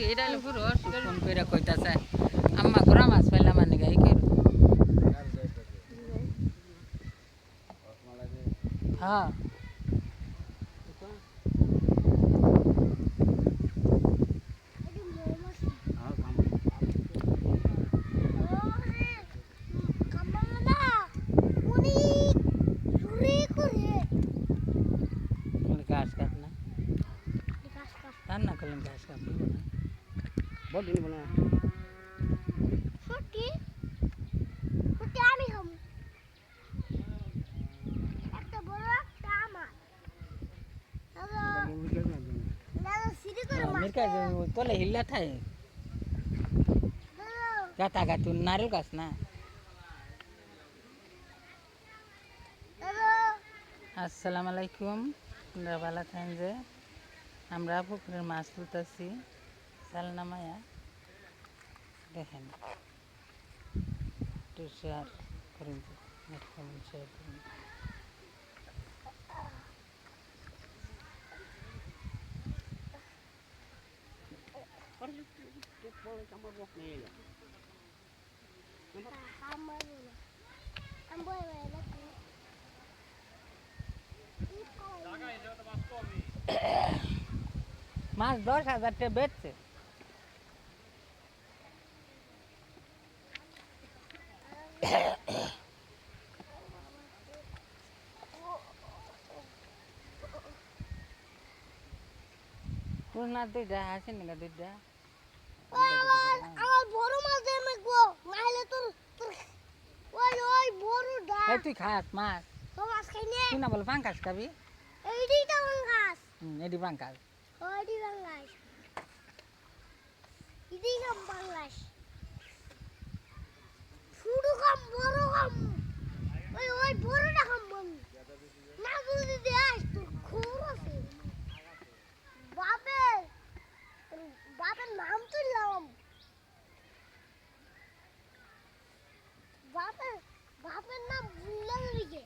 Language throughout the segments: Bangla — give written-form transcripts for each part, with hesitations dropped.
এটা হলো পুরো ফোন করে কইতাছে আম্মা গোরা মাছ পাইলাম মানে গাই কইর হ্যাঁ ঘাস কাট না রান্না করলাম ঘাস কাট বল দিন বলা ছুটি ছুটি আমি খাম একটা বড় একটা আমার দাদা সিঁড়ি করে মিরকা তোলে হিল্লা ঠাই গাতা গাতু নারকেল গাছ না আসসালামু আলাইকুম আপনারা ভালো থাকেন যে আমরা পুকুরের মাছ তুলতেছি চালনা মায়া দেখেন একটু শেয়ার করুন শেয়ার করুন আমার বক নিয়ে যা আমার আমি বই বই নাকি মাছ 10,000 টাকা বেচছে তোর না দুইটা হাসেন না দুইটা আমার বড় মাছ দেয় গো নাইলে তোর ওই বড়টা এই তুই খাস মাছ তো মাছ খাই নে তুই না বল পাঙ্কাস খাবি এইটাই তো গাছ এটি পাঙ্কাস ওইটি বাংলাদেশ ইদি কাম বাংলাদেশ শুরু কাম বড় কাম ওই বড়টা কাম বন্ধ না যদি দেশ তোর খবর আছে বাপের নাম তুললাম বাপের নাম ভুললে দিকে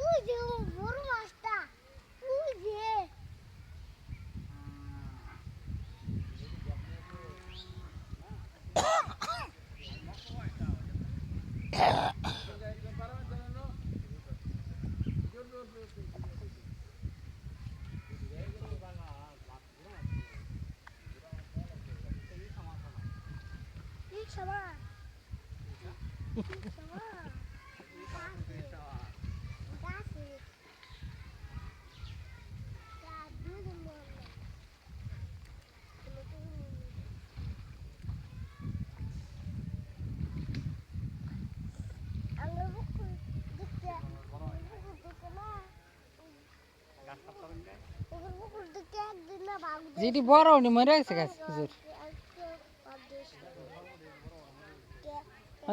ওই যে বড় মাছটা ওই যে সবা যেটি বড় উনি মরে গেছে গাছ হুজুর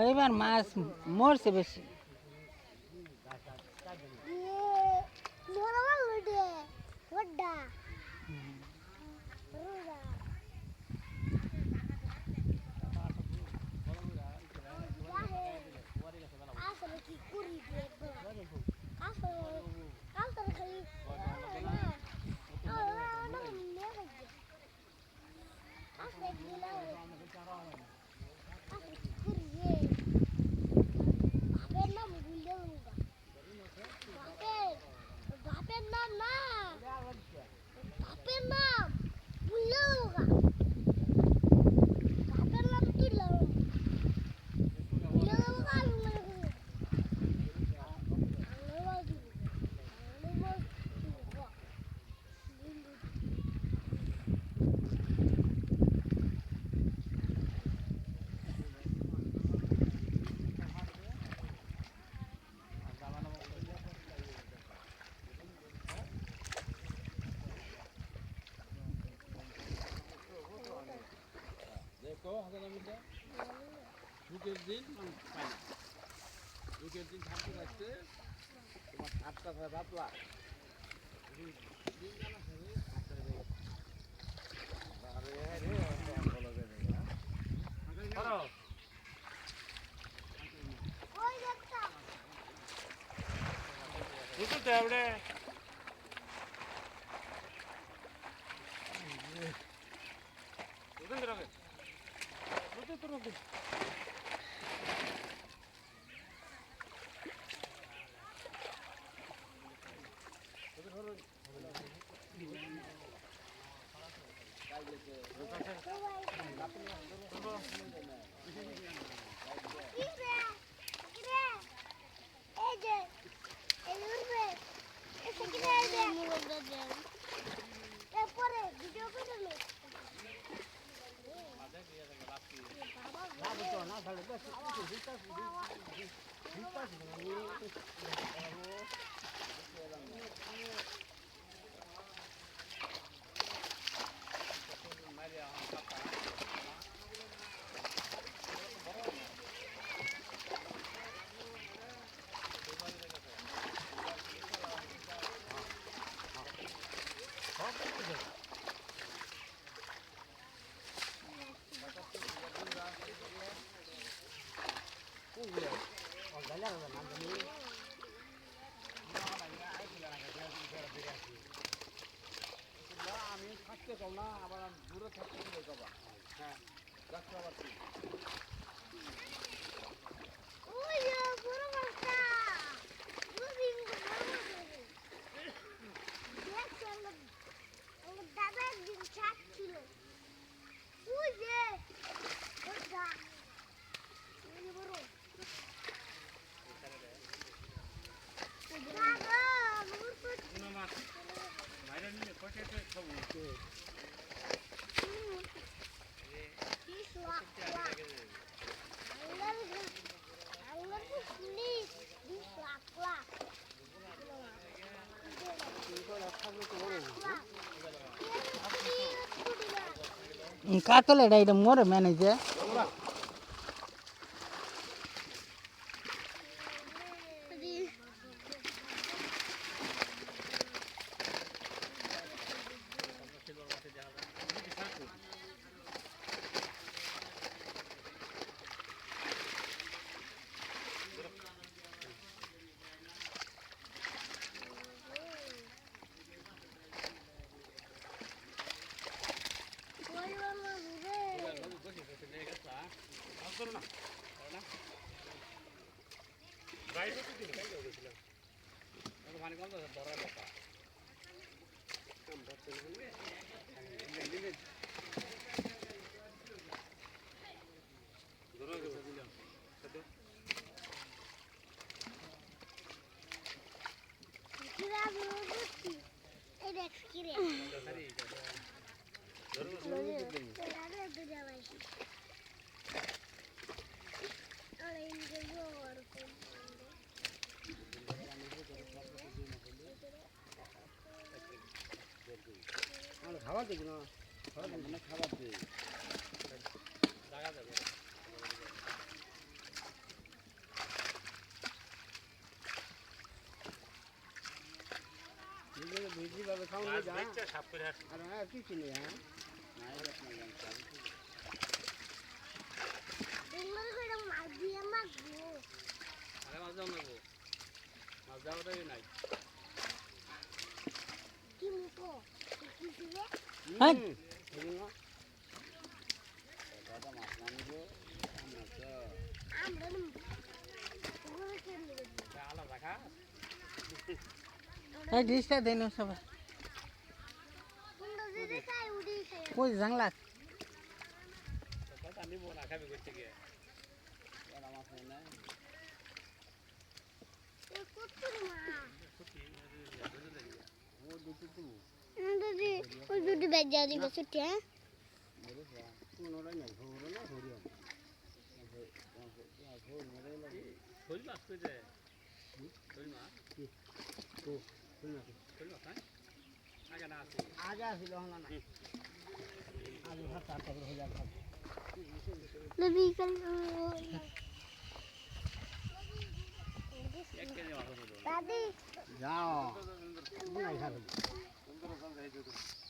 এবার মাছ মরছে বেশি বাপের নাম না বাপের নাম ভুললে বাপের নাম তুললাম ভুলে দেবো দুঃখের দিন পাই না দুঃখের দিন থাকতে থাকতে তোমার সাতটা হয় বাতলা দিন জানা থাকে ওই দেখতা বুঝতে ওখান থেকে রাখে ওতে তো রাখে এই যে এই উঠবে এসে কিনে আইবে মোবাইলটা দেন এরপরে ভিডিও করে নে আমি থাকতে চাও না আবার দূরে থাকতে চাবা হ্যাঁ যাচ্ছে আবার ওই যে বড় মাছটা ওই বড় মাছ দেখছো আমার দাদা একদিন ছাক ছিল ওই যে ওটা ওই যে বড় দাদা কোনো মাছ মাইরা নিলে পকেটে খাবো কাতল এটা এটা মরে ম্যানেজে পানি কম ধরার কথা খাবার দেখি না খাবার দিই জায়গা যাবে ভিজি ভাবে খাওয়া যায় সাপ করে আর হ্যাঁ কিছু নেই হ্যাঁ মাছ দিয়ে মাখবো আরে মাছ দাও নেবো মাছ দেওয়াটাই নাই কি মুখো কি দিবে হ্যাঁ দাদা মাছ মানবো আমরা ওগুলো কেমনে দেবো আলাদা রাখা এই ডিশটা দেন সবাই তোমরা যদি খাই উড়ি খাই কই জাংলা কথা নিবো না খাবি করতে গিয়ে মাছ নেই এ কত মা ও দুটো তো যদি ওই দুটো বেজা দিবে ছুটি হ্যাঁ মেরে যা কোনোরাই নাই ঘুরে না ঘুরিও শোল মাছ পেয়েছে শোল মাছ তো শুন না শোল মাছ হ্যাঁ আগে না আছে আগে আসিল না না আগে ভাত তারপর হয়ে যাবে নবী কাল এক কেজি মাছ হলো দাদি যাও নাই খাবে সুন্দর